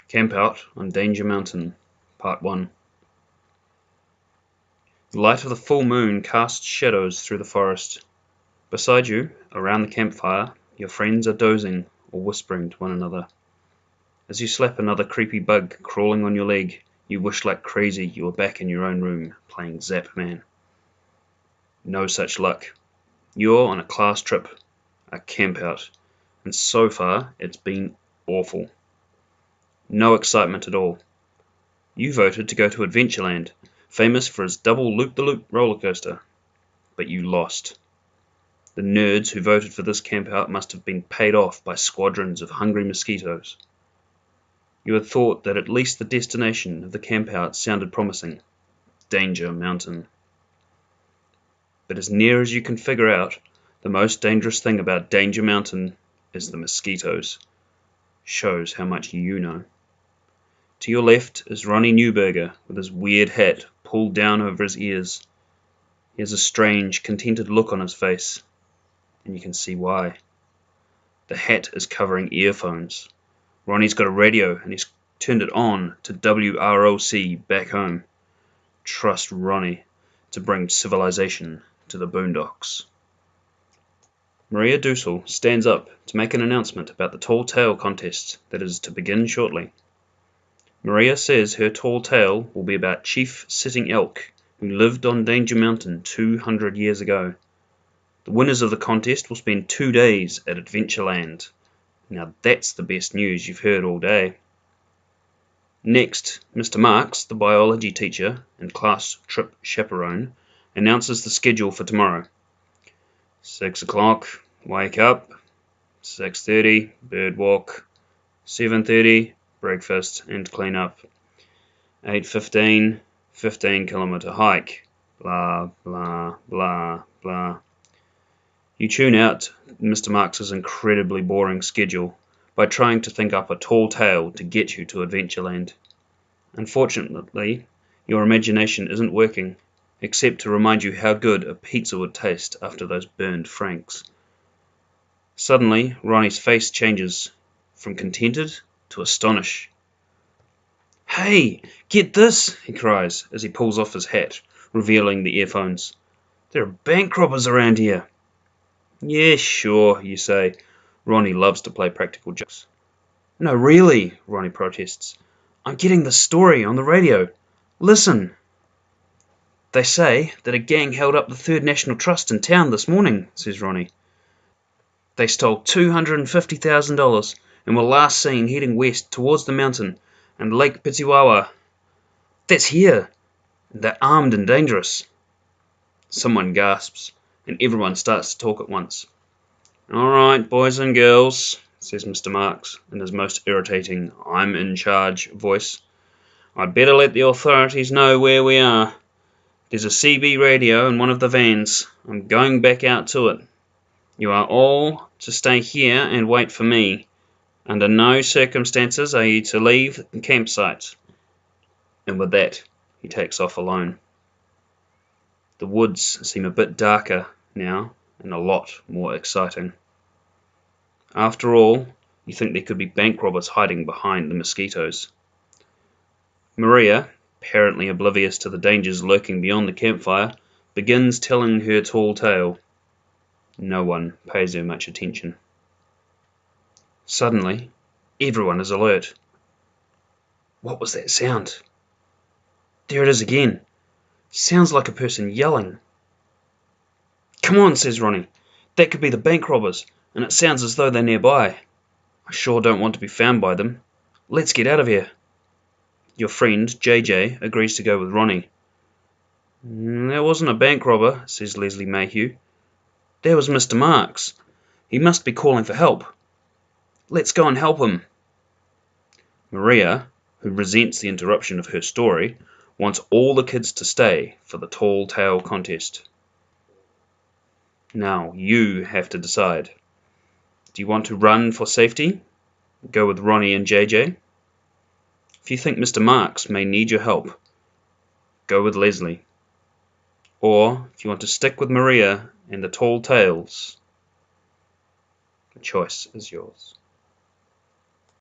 Camp Out on Danger Mountain, Part 1. The light of the full moon casts shadows through the forest. Beside you, around the campfire, your friends are dozing or whispering to one another. As you slap another creepy bug crawling on your leg, you wish like crazy you were back in your own room playing Zapman. No such luck. You're on a class trip, a camp out, and so far it's been awful. No excitement at all. You voted to go to Adventureland, famous for its double loop-the-loop roller coaster, but you lost. The nerds who voted for this campout must have been paid off by squadrons of hungry mosquitoes. You had thought that at least the destination of the campout sounded promising, Danger Mountain. But as near as you can figure out, the most dangerous thing about Danger Mountain is the mosquitoes. Shows how much you know. To your left is Ronnie Newberger with his weird hat pulled down over his ears. He has a strange, contented look on his face, and you can see why. The hat is covering earphones. Ronnie's got a radio and he's turned it on to WROC back home. Trust Ronnie to bring civilization to the boondocks. Maria Dussel stands up to make an announcement about the tall tale contest that is to begin shortly. Maria says her tall tale will be about Chief Sitting Elk, who lived on Danger Mountain 200 years ago. The winners of the contest will spend 2 days at Adventureland. Now that's the best news you've heard all day. Next, Mr. Marks, the biology teacher and class trip chaperone, announces the schedule for tomorrow. 6 o'clock, wake up. 6:30, bird walk. 7:30, breakfast and clean up. 8:15, 15-kilometer hike. Blah, blah, blah, blah. You tune out Mr. Marks's incredibly boring schedule by trying to think up a tall tale to get you to Adventureland. Unfortunately, your imagination isn't working, except to remind you how good a pizza would taste after those burned franks. Suddenly, Ronnie's face changes from contented to astonished. "Hey, get this!" he cries as he pulls off his hat, revealing the earphones. "There are bank robbers around here." "Yeah, sure," you say. Ronnie loves to play practical jokes. "No, really," Ronnie protests. "I'm getting the story on the radio. Listen." "They say that a gang held up the Third National Trust in town this morning," says Ronnie. "They stole $250,000 and were last seen heading west towards the mountain and Lake Pitiwawa. That's here. They're armed and dangerous." Someone gasps, and everyone starts to talk at once. "All right, boys and girls," says Mr. Marks in his most irritating "I'm in charge" voice. "I'd better let the authorities know where we are. There's a CB radio in one of the vans. I'm going back out to it. You are all to stay here and wait for me. Under no circumstances are you to leave the campsite." And with that, he takes off alone. The woods seem a bit darker now and a lot more exciting. After all, you think there could be bank robbers hiding behind the mosquitoes. Maria, apparently oblivious to the dangers lurking beyond the campfire, begins telling her tall tale. No one pays her much attention. Suddenly, everyone is alert. What was that sound? There it is again. Sounds like a person yelling. "Come on," says Ronnie. "That could be the bank robbers, and it sounds as though they're nearby. I sure don't want to be found by them. Let's get out of here." Your friend, JJ, agrees to go with Ronnie. "That wasn't a bank robber," says Leslie Mayhew. "That was Mr. Marks. He must be calling for help. Let's go and help him." Maria, who resents the interruption of her story, wants all the kids to stay for the tall tale contest. Now you have to decide. Do you want to run for safety? Go with Ronnie and JJ? If you think Mr. Marks may need your help, go with Leslie. Or if you want to stick with Maria and the tall tales, the choice is yours.